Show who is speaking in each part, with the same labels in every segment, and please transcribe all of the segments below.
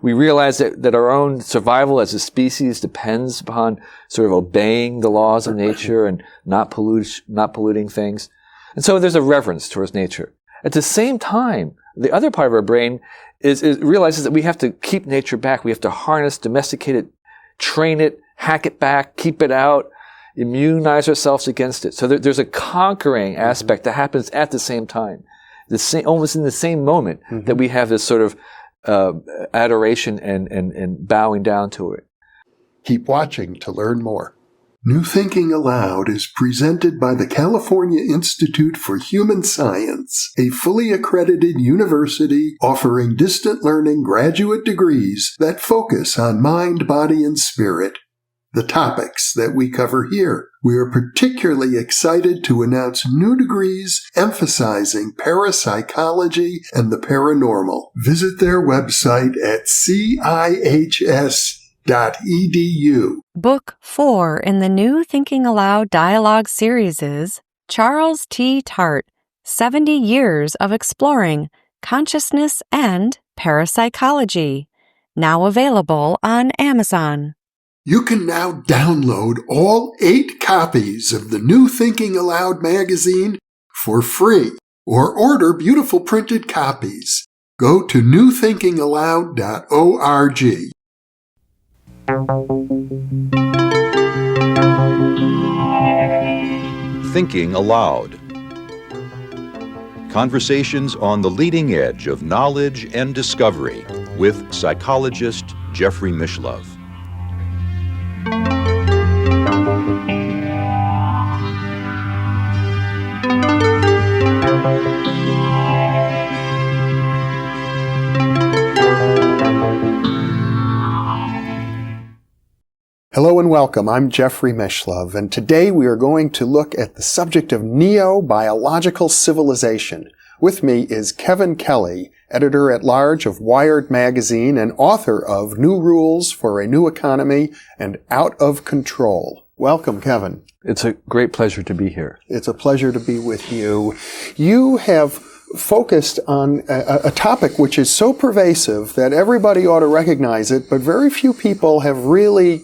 Speaker 1: We realize that our own survival as a species depends upon sort of obeying the laws of nature and not polluting things. And so there's a reverence towards nature. At the same time, the other part of our brain realizes that we have to keep nature back. We have to harness, domesticate it, train it, hack it back, keep it out, immunize ourselves against it. So there's a conquering aspect that happens at the same time, almost in the same moment that we have this sort of adoration and bowing down to it.
Speaker 2: Keep watching to learn more. New Thinking Aloud is presented by the California Institute for Human Science, a fully accredited university offering distant learning graduate degrees that focus on mind, body, and spirit. The topics that we cover here. We are particularly excited to announce new degrees emphasizing parapsychology and the paranormal. Visit their website at cihs.edu.
Speaker 3: Book 4 in the New Thinking Aloud dialogue series is Charles T. Tart, 70 Years of Exploring Consciousness and Parapsychology, now available on Amazon.
Speaker 2: You can now download all 8 copies of the New Thinking Aloud magazine for free, or order beautiful printed copies. Go to newthinkingaloud.org.
Speaker 4: Thinking Aloud. Conversations on the leading edge of knowledge and discovery with psychologist Jeffrey Mishlove.
Speaker 2: Hello and welcome. I'm Jeffrey Mishlove, and today we are going to look at the subject of neo-biological civilization. With me is Kevin Kelly, editor-at-large of Wired magazine and author of New Rules for a New Economy and Out of Control. Welcome, Kevin.
Speaker 1: It's a great pleasure to be here.
Speaker 2: It's a pleasure to be with you. You have focused on a topic which is so pervasive that everybody ought to recognize it, but very few people have really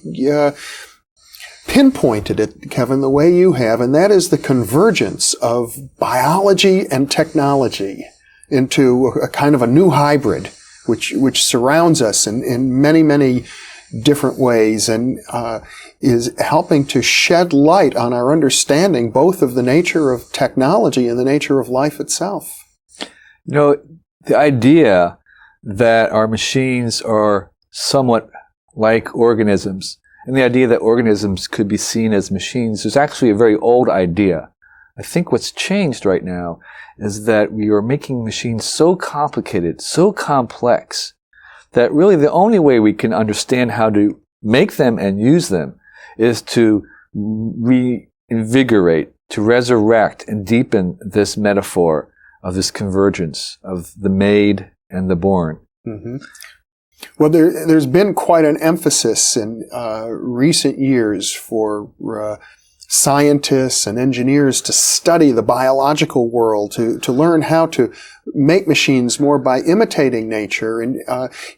Speaker 2: pinpointed it, Kevin, the way you have, and that is the convergence of biology and technology into a kind of a new hybrid, which surrounds us in many, many different ways and is helping to shed light on our understanding both of the nature of technology and the nature of life itself.
Speaker 1: You know, the idea that our machines are somewhat like organisms, and the idea that organisms could be seen as machines is actually a very old idea. I think what's changed right now is that we are making machines so complicated, so complex, that really the only way we can understand how to make them and use them is to reinvigorate, to resurrect and deepen this metaphor of this convergence of the made and the born.
Speaker 2: Mm-hmm. Well, there's been quite an emphasis in recent years for scientists and engineers to study the biological world, to learn how to make machines more by imitating nature. And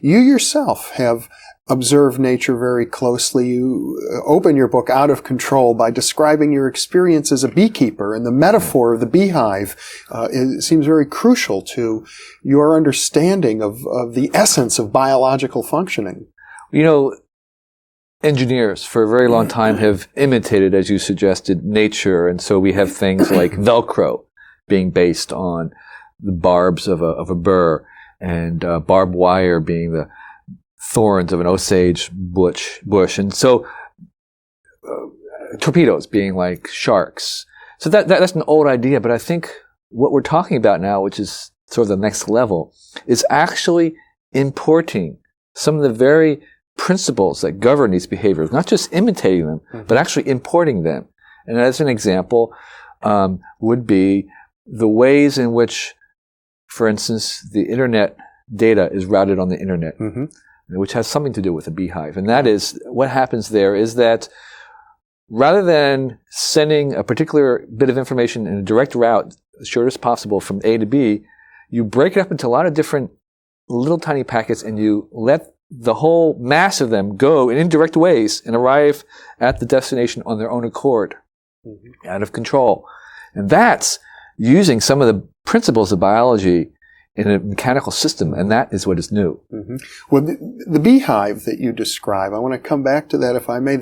Speaker 2: you yourself have observed nature very closely. You open your book Out of Control by describing your experience as a beekeeper, and the metaphor of the beehive it seems very crucial to your understanding of the essence of biological functioning.
Speaker 1: You know, engineers for a very long time have imitated, as you suggested, nature, and so we have things like Velcro being based on the barbs of a burr, and barbed wire being the thorns of an Osage bush, and so torpedoes being like sharks. So that's an old idea, but I think what we're talking about now, which is sort of the next level, is actually importing some of the very principles that govern these behaviors, not just imitating them, but actually importing them. And as an example, would be the ways in which, for instance, the internet data is routed on the internet. Mm-hmm. Which has something to do with a beehive. And that is, what happens there is that rather than sending a particular bit of information in a direct route, as short as possible from A to B, you break it up into a lot of different little tiny packets and you let the whole mass of them go in indirect ways and arrive at the destination on their own accord, out of control. And that's using some of the principles of biology in a mechanical system, and that is what is new.
Speaker 2: Well, the beehive that you describe, I want to come back to that if I may.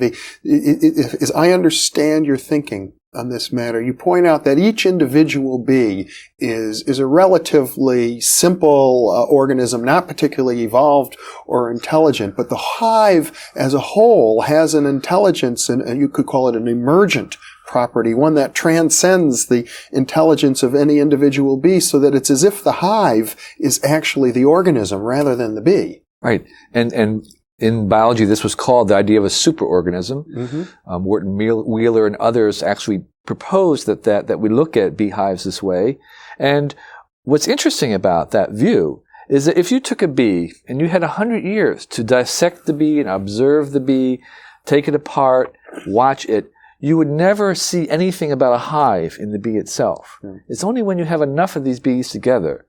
Speaker 2: As I understand your thinking on this matter, you point out that each individual bee is a relatively simple organism, not particularly evolved or intelligent, but the hive as a whole has an intelligence, and you could call it an emergent property, one that transcends the intelligence of any individual bee, so that it's as if the hive is actually the organism rather than the bee.
Speaker 1: Right. And in biology, this was called the idea of a superorganism. Wharton Wheeler and others actually proposed that we look at beehives this way. And what's interesting about that view is that if you took a bee and you had 100 years to dissect the bee and observe the bee, take it apart, watch it, you would never see anything about a hive in the bee itself. It's only when you have enough of these bees together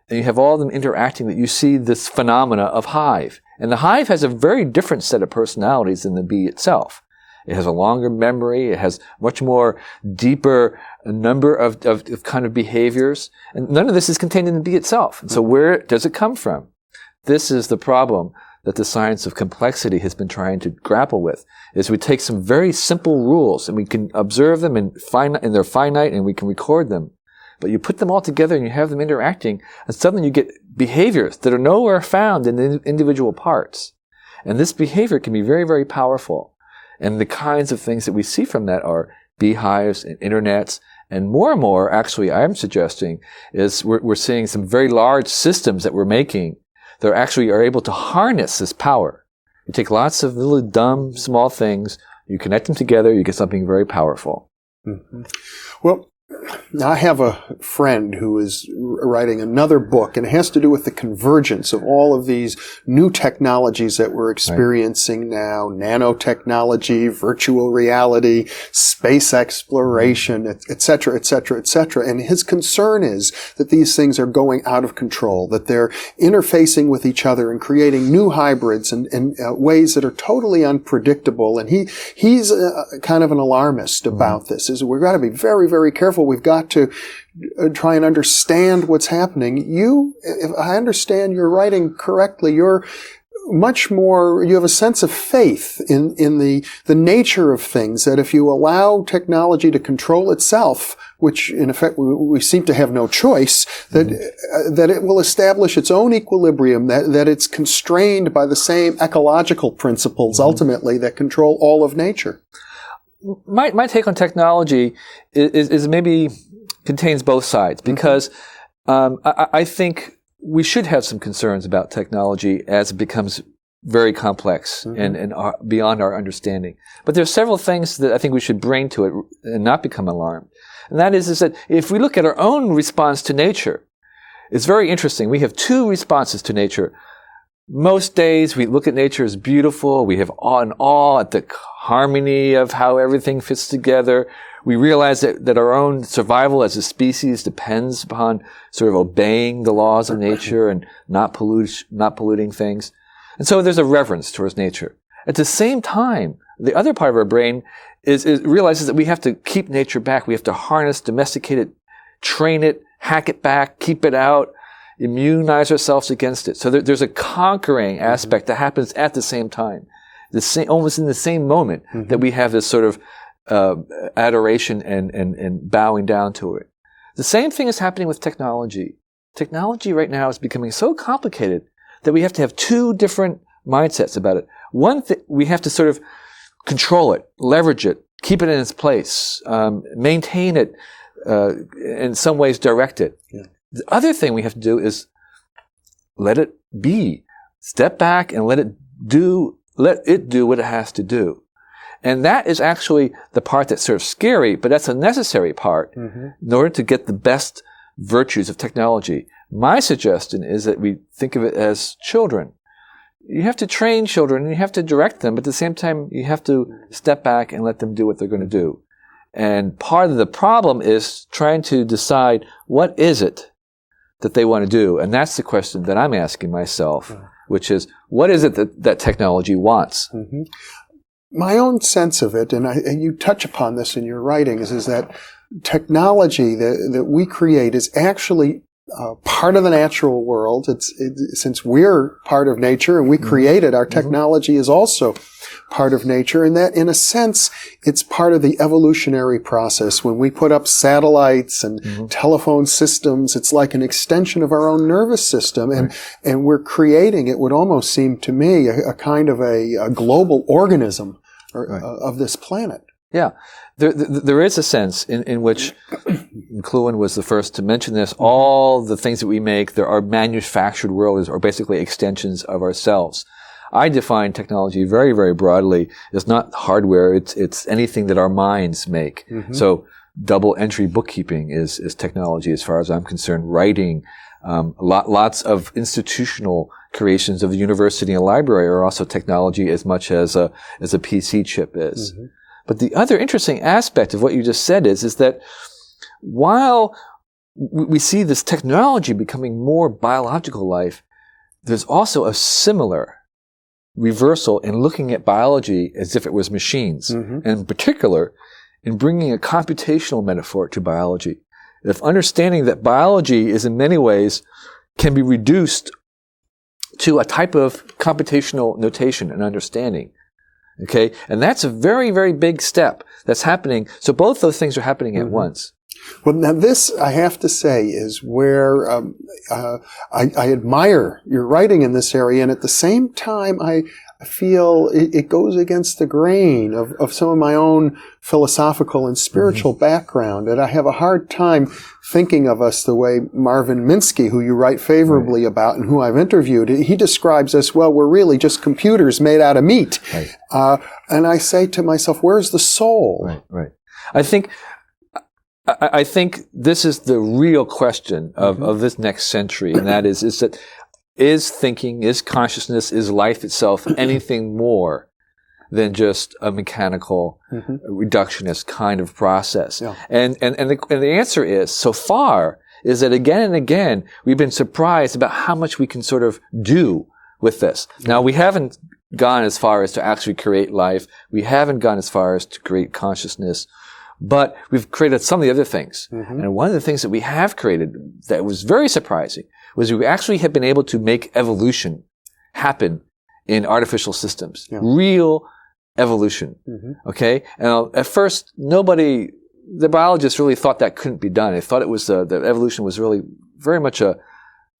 Speaker 1: and you have all of them interacting that you see this phenomena of hive. And the hive has a very different set of personalities than the bee itself. It has a longer memory. It has much more deeper number of kind of behaviors. And none of this is contained in the bee itself. And so where does it come from? This is the problem that the science of complexity has been trying to grapple with, is we take some very simple rules and we can observe them and they're finite and we can record them. But you put them all together and you have them interacting, and suddenly you get behaviors that are nowhere found in the individual parts. And this behavior can be very, very powerful. And the kinds of things that we see from that are beehives and internets. And more, actually, I'm suggesting, is we're seeing some very large systems that we're making that actually are able to harness this power. You take lots of little dumb, small things, you connect them together, you get something very powerful.
Speaker 2: Well, I have a friend who is writing another book, and it has to do with the convergence of all of these new technologies that we're experiencing now: nanotechnology, virtual reality, space exploration, et cetera, et cetera, et cetera. And his concern is that these things are going out of control, that they're interfacing with each other and creating new hybrids in ways that are totally unpredictable. And he's kind of an alarmist about this. We've got to be very, very careful. We've got to try and understand what's happening. If I understand your writing correctly, you have a sense of faith in the nature of things, that if you allow technology to control itself, which in effect we seem to have no choice, that it will establish its own equilibrium, that it's constrained by the same ecological principles ultimately that control all of nature.
Speaker 1: My take on technology is maybe contains both sides, because I think we should have some concerns about technology as it becomes very complex and beyond our understanding. But there are several things that I think we should bring to it and not become alarmed. And that is that if we look at our own response to nature, it's very interesting. We have two responses to nature. Most days we look at nature as beautiful. We have awe at the harmony of how everything fits together. We realize that our own survival as a species depends upon sort of obeying the laws of nature and not polluting things. And so there's a reverence towards nature. At the same time, the other part of our brain realizes that we have to keep nature back. We have to harness, domesticate it, train it, hack it back, keep it out, immunize ourselves against it. So there's a conquering aspect that happens at the same time, almost in the same moment that we have this sort of adoration and bowing down to it. The same thing is happening with technology. Technology right now is becoming so complicated that we have to have two different mindsets about it. One, we have to sort of control it, leverage it, keep it in its place, maintain it, in some ways direct it. Yeah. The other thing we have to do is let it be. Step back and let it do what it has to do. And that is actually the part that's sort of scary, but that's a necessary part in order to get the best virtues of technology. My suggestion is that we think of it as children. You have to train children and you have to direct them, but at the same time, you have to step back and let them do what they're going to do. And part of the problem is trying to decide what is it that they want to do. And that's the question that I'm asking myself. which is, what is it that technology wants?
Speaker 2: Mm-hmm. My own sense of it, and you touch upon this in your writings, is that technology that we create is actually part of the natural world. Since we're part of nature and we created, our technology is also part of nature, and that in a sense it's part of the evolutionary process. When we put up satellites and telephone systems, it's like an extension of our own nervous system, and we're creating, it would almost seem to me, a kind of a global organism of this planet.
Speaker 1: Yeah. There is a sense in which McLuhan was the first to mention this. All the things that we make, there are manufactured worlds, or basically extensions of ourselves. I define technology very, very broadly. It's not hardware. It's anything that our minds make. So double entry bookkeeping is technology as far as I'm concerned. Writing, lots of institutional creations of the university and library are also technology as much as a PC chip is. But the other interesting aspect of what you just said is that while we see this technology becoming more biological life, there's also a similar reversal in looking at biology as if it was machines, and in particular, in bringing a computational metaphor to biology. If understanding that biology is in many ways can be reduced to a type of computational notation and understanding. Okay? And that's a very, very big step that's happening. So both those things are happening at once.
Speaker 2: Well, now this, I have to say, is where I admire your writing in this area, and at the same time, I feel it goes against the grain of some of my own philosophical and spiritual background, and I have a hard time thinking of us the way Marvin Minsky, who you write favorably about and who I've interviewed. He describes us, well, we're really just computers made out of meat. And I say to myself, where's the soul?
Speaker 1: Right. I think this is the real question of this next century, and that is thinking, is consciousness, is life itself anything more than just a mechanical reductionist kind of process? And the answer is, so far, is that again and again we've been surprised about how much we can sort of do with this. Now, we haven't gone as far as to actually create life. We haven't gone as far as to create consciousness. But we've created some of the other things. And one of the things that we have created that was very surprising was we actually have been able to make evolution happen in artificial systems. Real evolution. Okay? And at first, the biologists really thought that couldn't be done. They thought it was, that evolution was really very much a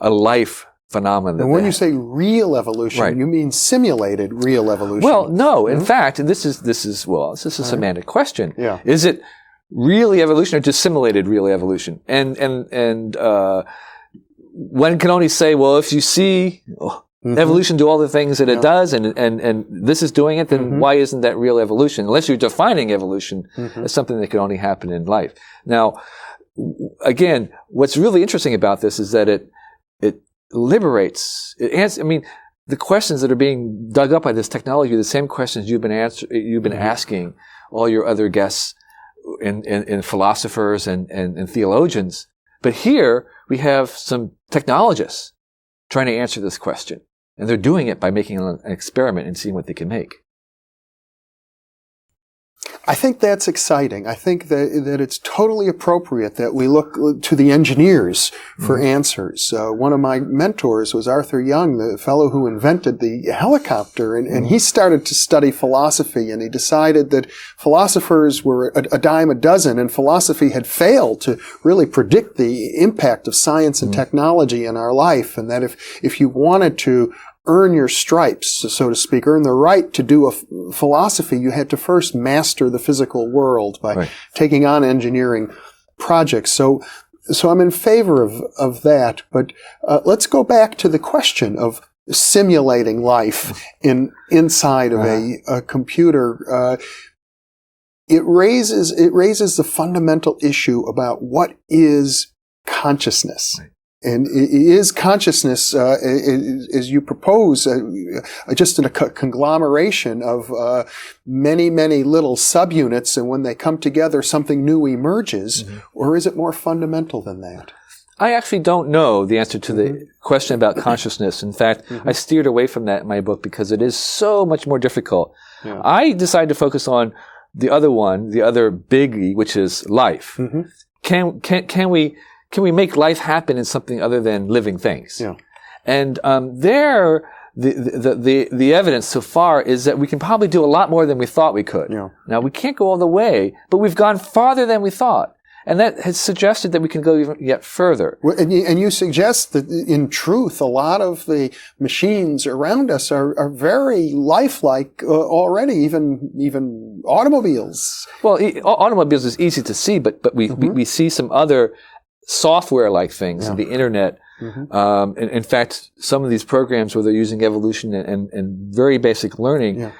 Speaker 1: life phenomenon.
Speaker 2: And when you say real evolution, you mean simulated real evolution?
Speaker 1: Well, no. In fact, and this is a semantic question. Is it really evolution or just simulated real evolution? And one can only say, well, if you see evolution do all the things that it does, and this is doing it, then why isn't that real evolution? Unless you're defining evolution as something that can only happen in life. Now, again, what's really interesting about this is that it liberates, the questions that are being dug up by this technology are the same questions you've been asking all your other guests in philosophers and theologians. But here we have some technologists trying to answer this question. And they're doing it by making an experiment and seeing what they can make.
Speaker 2: I think that's exciting. I think that it's totally appropriate that we look to the engineers for answers. One of my mentors was Arthur Young, the fellow who invented the helicopter, and he started to study philosophy, and he decided that philosophers were a dime a dozen, and philosophy had failed to really predict the impact of science and technology in our life, and that if you wanted to earn your stripes, so to speak, earn the right to do a philosophy, you had to first master the physical world by taking on engineering projects. So I'm in favor of that. But let's go back to the question of simulating life inside of a computer. It raises the fundamental issue about what is consciousness. And is consciousness, as you propose, just in a conglomeration of many, many little subunits, and when they come together, something new emerges, or is it more fundamental than that?
Speaker 1: I actually don't know the answer to the question about consciousness. In fact, I steered away from that in my book because it is so much more difficult.
Speaker 2: Yeah.
Speaker 1: I decided to focus on the other one, the other biggie, which is life. Can we make life happen in something other than living things?
Speaker 2: Yeah.
Speaker 1: And the evidence so far is that we can probably do a lot more than we thought we could.
Speaker 2: Yeah.
Speaker 1: Now, we can't go all the way, but we've gone farther than we thought. And that has suggested that we can go even yet further.
Speaker 2: Well, and you suggest that, in truth, a lot of the machines around us are very lifelike already, even automobiles.
Speaker 1: Well, automobiles is easy to see, but we see some other software-like things, the internet. In fact, some of these programs where they're using evolution and very basic learning,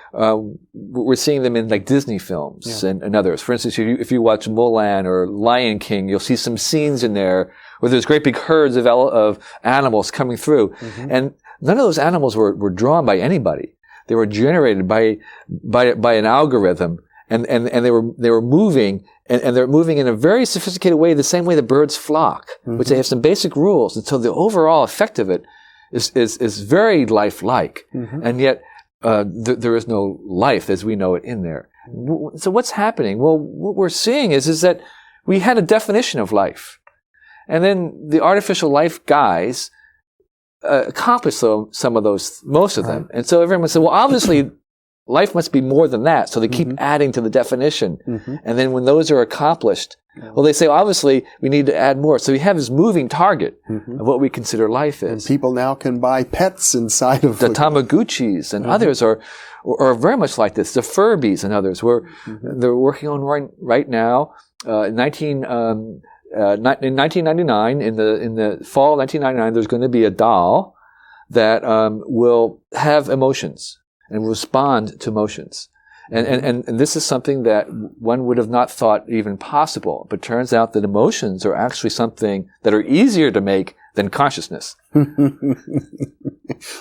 Speaker 1: we're seeing them in like Disney films and others. For instance, if you watch Mulan or Lion King, you'll see some scenes in there where there's great big herds of animals coming through. And none of those animals were drawn by anybody. They were generated by an algorithm. And they were moving, and they're moving in a very sophisticated way, the same way the birds flock, which they have some basic rules. And so the overall effect of it is very lifelike. And yet, there is no life as we know it in there. So what's happening? Well, what we're seeing is that we had a definition of life. And then the artificial life guys, accomplished some of those, most of them. And so everyone said, well, obviously, life must be more than that. So they keep adding to the definition. And then when those are accomplished, well, they say, obviously, we need to add more. So we have this moving target of what we consider life is.
Speaker 2: And people now can buy pets inside of
Speaker 1: the Tamagotchis and others are very much like this. The Furbies and others. They're working on right now. In 1999, in the fall of 1999, there's going to be a doll that will have emotions and respond to emotions. And this is something that one would have not thought even possible, but turns out that emotions are actually something that are easier to make than consciousness.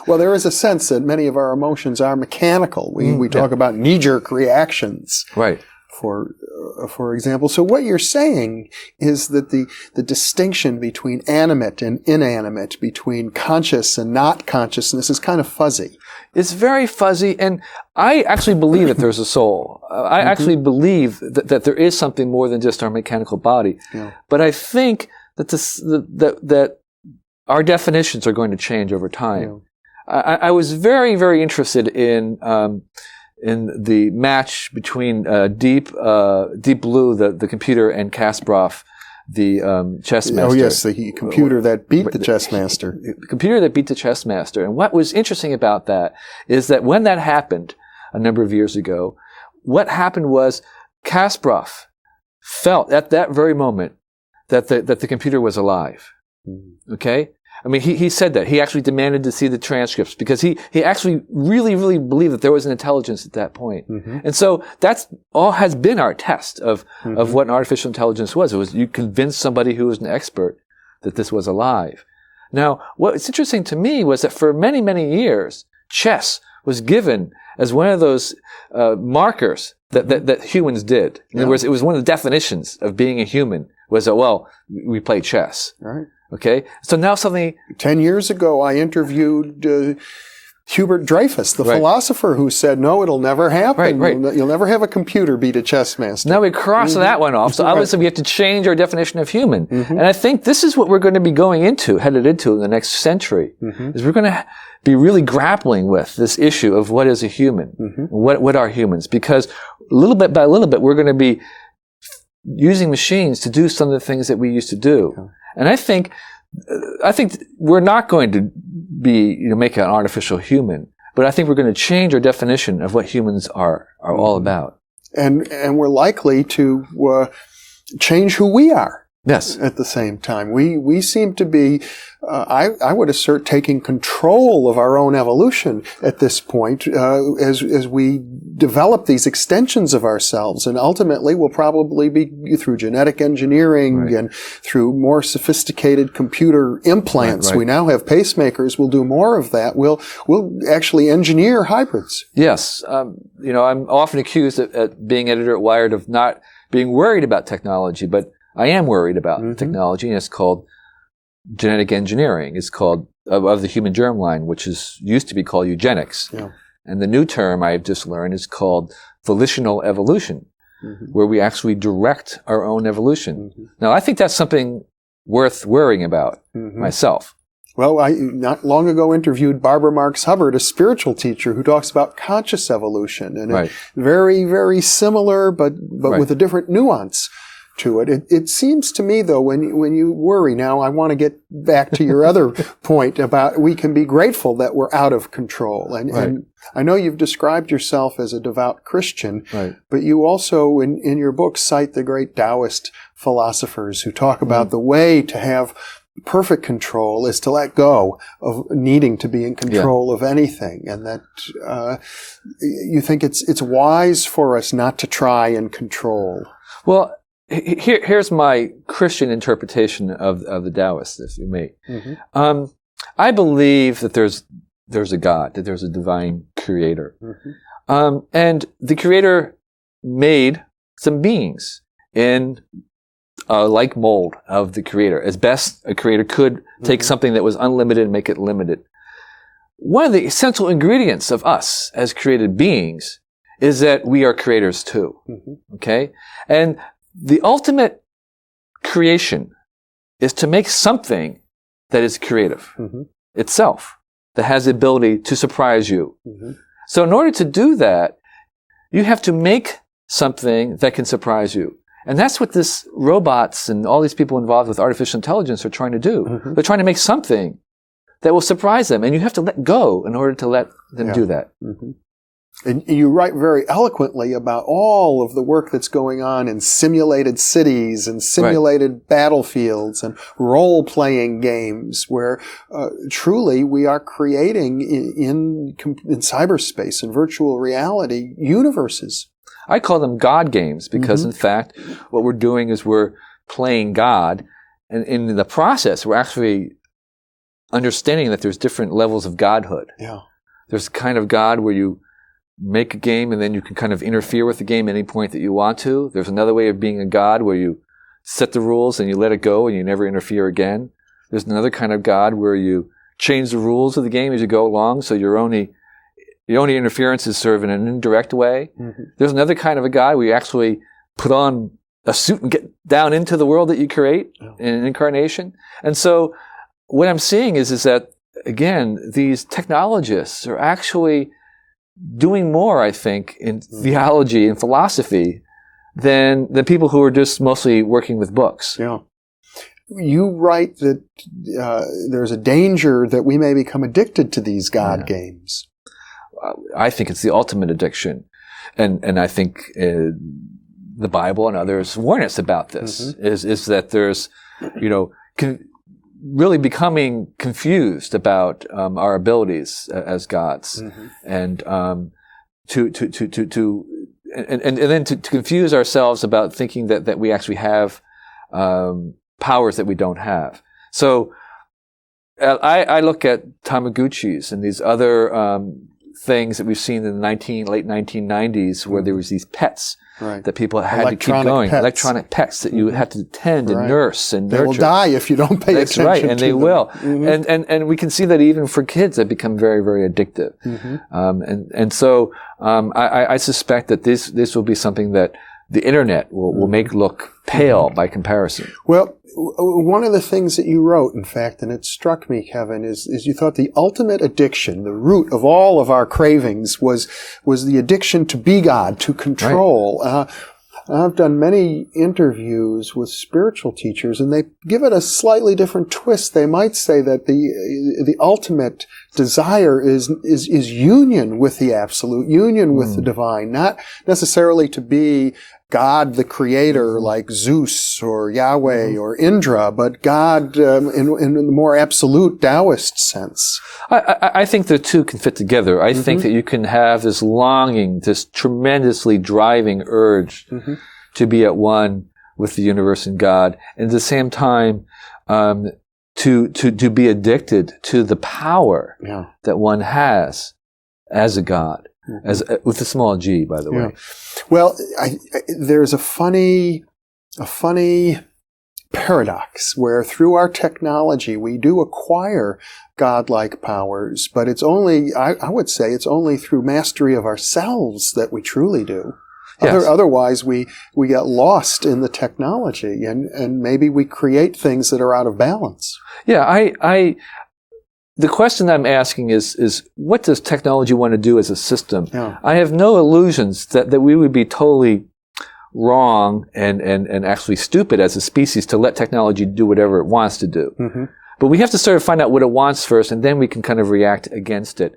Speaker 2: Well, there is a sense that many of our emotions are mechanical. We talk about knee-jerk reactions.
Speaker 1: Right.
Speaker 2: For example. So what you're saying is that the distinction between animate and inanimate, between conscious and not consciousness, is kind of fuzzy.
Speaker 1: It's very fuzzy, and I actually believe that there's a soul. I actually believe that there is something more than just our mechanical body. Yeah. But I think that that our definitions are going to change over time. Yeah. I was very, very interested in the match between Deep Blue, the computer, and Kasparov, the chess master.
Speaker 2: Oh yes, the computer that beat the chess master.
Speaker 1: The computer that beat the chess master. And what was interesting about that is that when that happened a number of years ago, what happened was Kasparov felt at that very moment that the computer was alive. Okay? I mean, he said that. He actually demanded to see the transcripts because he actually really, really believed that there was an intelligence at that point. And so that's all has been our test of what an artificial intelligence was. It was you convinced somebody who was an expert that this was alive. Now, what's interesting to me was that for many, many years, chess was given as one of those markers that humans did. In other words, it was one of the definitions of being a human was that, well, we play chess.
Speaker 2: Right.
Speaker 1: Okay, so now something.
Speaker 2: 10 years ago, I interviewed Hubert Dreyfus, the philosopher, who said, "No, it'll never happen.
Speaker 1: Right.
Speaker 2: You'll never have a computer beat a chess master."
Speaker 1: Now we cross that one off. So obviously we have to change our definition of human, and I think this is what we're going to be headed into in the next century. Is we're going to be really grappling with this issue of what is a human, what are humans, because little bit by little bit we're going to be using machines to do some of the things that we used to do. Okay. And I think we're not going to be, make an artificial human, but I think we're going to change our definition of what humans are all about.
Speaker 2: And we're likely to change who we are.
Speaker 1: Yes.
Speaker 2: At the same time, we seem to be, I would assert, taking control of our own evolution at this point, as we develop these extensions of ourselves, and ultimately will probably be through genetic engineering and through more sophisticated computer implants. We now have pacemakers. We'll do more of that. We'll actually engineer hybrids.
Speaker 1: Yes. I'm often accused at being editor at Wired of not being worried about technology, but I am worried about technology, and it's called genetic engineering. It's called, of the human germline, which used to be called eugenics.
Speaker 2: Yeah.
Speaker 1: And the new term I've just learned is called volitional evolution, where we actually direct our own evolution. Now, I think that's something worth worrying about myself.
Speaker 2: Well, I not long ago interviewed Barbara Marx Hubbard, a spiritual teacher who talks about conscious evolution, and very, very similar, but with a different nuance to it. It seems to me, though, when you worry, now I want to get back to your other point about we can be grateful that we're out of control. And I know you've described yourself as a devout Christian, but you also, in your book, cite the great Taoist philosophers who talk about the way to have perfect control is to let go of needing to be in control of anything, and that you think it's wise for us not to try and control.
Speaker 1: Well, here's my Christian interpretation of the Taoists, if you may. I believe that there's a God, that there's a divine creator. And the creator made some beings in like mold of the creator. As best a creator could take something that was unlimited and make it limited. One of the essential ingredients of us as created beings is that we are creators too. Okay? And the ultimate creation is to make something that is creative itself, that has the ability to surprise you. So in order to do that, you have to make something that can surprise you. And that's what this robots and all these people involved with artificial intelligence are trying to do. They're trying to make something that will surprise them, and you have to let go in order to let them do that.
Speaker 2: And you write very eloquently about all of the work that's going on in simulated cities and simulated battlefields and role-playing games where truly we are creating in cyberspace and virtual reality universes.
Speaker 1: I call them God games because, in fact, what we're doing is we're playing God, and in the process, we're actually understanding that there's different levels of godhood. There's a kind of God where you make a game and then you can kind of interfere with the game at any point that you want to. There's another way of being a God where you set the rules and you let it go and you never interfere again. There's another kind of God where you change the rules of the game as you go along, so your only interference is sort of in an indirect way. There's another kind of a God where you actually put on a suit and get down into the world that you create in an incarnation. And so what I'm seeing is that, again, these technologists are actually doing more, I think, in theology and philosophy than the people who are just mostly working with books. You write that there's a danger that we may become addicted to these God games. I think it's the ultimate addiction. And I think the Bible and others warn us about this, is that there's, really becoming confused about our abilities as gods, and to confuse ourselves about thinking that we actually have powers that we don't have. So I look at Tamagotchis and these other things that we've seen in the late 1990s, where there was these pets that people had to keep going. Electronic pets that you had to tend and nurse and nurture. They will die if you don't pay attention to them. That's right, and they will. And we can see that even for kids, they become very, very addictive. And so I suspect that this will be something that the internet will make look pale by comparison. Well, one of the things that you wrote, in fact, and it struck me, Kevin, is you thought the ultimate addiction, the root of all of our cravings, was the addiction to be God, to control. I've done many interviews with spiritual teachers, and they give it a slightly different twist. They might say that the ultimate desire is union with the absolute, union with the divine, not necessarily to be God the creator like Zeus or Yahweh or Indra, but God in the more absolute Taoist sense. I think the two can fit together. I think that you can have this longing, this tremendously driving urge to be at one with the universe and God, and at the same time to be addicted to the power that one has as a God. With a small g, by the way. Well, there's a funny
Speaker 2: paradox where through our technology we do acquire godlike powers, but it's only, I would say, it's only through mastery of ourselves that we truly do.
Speaker 1: Yes.
Speaker 2: Otherwise, we get lost in the technology, and maybe we create things that are out of balance.
Speaker 1: Yeah, the question I'm asking is what does technology want to do as a system?
Speaker 2: Yeah.
Speaker 1: I have no illusions that we would be totally wrong and actually stupid as a species to let technology do whatever it wants to do.
Speaker 2: Mm-hmm.
Speaker 1: But we have to sort of find out what it wants first, and then we can kind of react against it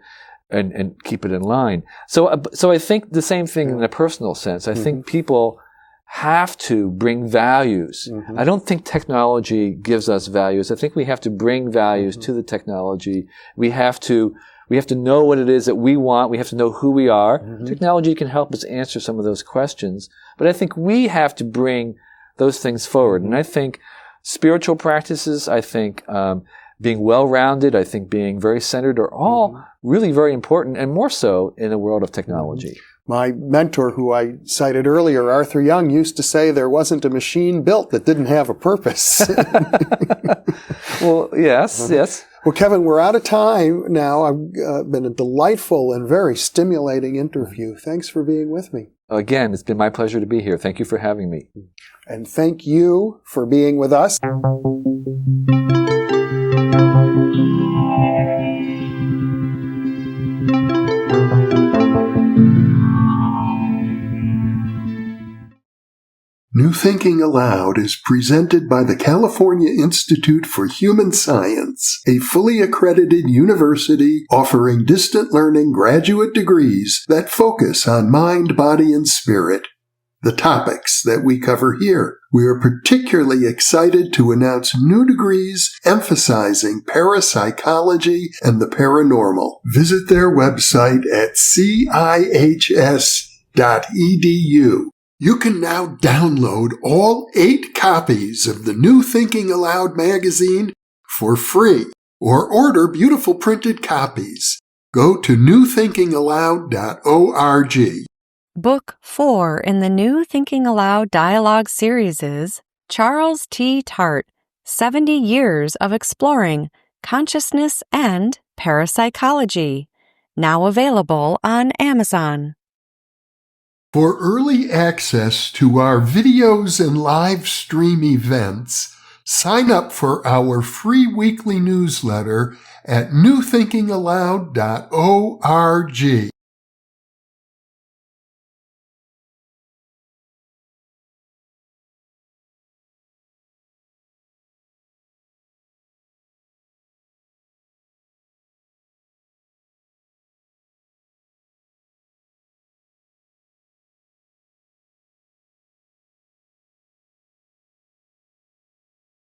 Speaker 1: and keep it in line. So I think the same thing in a personal sense. I think people have to bring values.
Speaker 2: Mm-hmm.
Speaker 1: I don't think technology gives us values. I think we have to bring values to the technology. We have to know what it is that we want. We have to know who we are.
Speaker 2: Mm-hmm.
Speaker 1: Technology can help us answer some of those questions. But I think we have to bring those things forward. And I think spiritual practices, I think being well-rounded, I think being very centered are all really very important, and more so in the world of technology.
Speaker 2: My mentor, who I cited earlier, Arthur Young, used to say there wasn't a machine built that didn't have a purpose.
Speaker 1: Well, yes.
Speaker 2: Well, Kevin, we're out of time now. I've been a delightful and very stimulating interview. Thanks for being with me.
Speaker 1: Again, it's been my pleasure to be here. Thank you for having me.
Speaker 2: And thank you for being with us. New Thinking Aloud is presented by the California Institute for Human Science, a fully accredited university offering distant learning graduate degrees that focus on mind, body, and spirit. The topics that we cover here. We are particularly excited to announce new degrees emphasizing parapsychology and the paranormal. Visit their website at cihs.edu. You can now download all 8 copies of the New Thinking Aloud magazine for free, or order beautiful printed copies. Go to newthinkingaloud.org.
Speaker 3: Book 4 in the New Thinking Aloud dialogue series is Charles T. Tart, 70 Years of Exploring Consciousness and Parapsychology, now available on Amazon.
Speaker 2: For early access to our videos and live stream events, sign up for our free weekly newsletter at newthinkingaloud.org.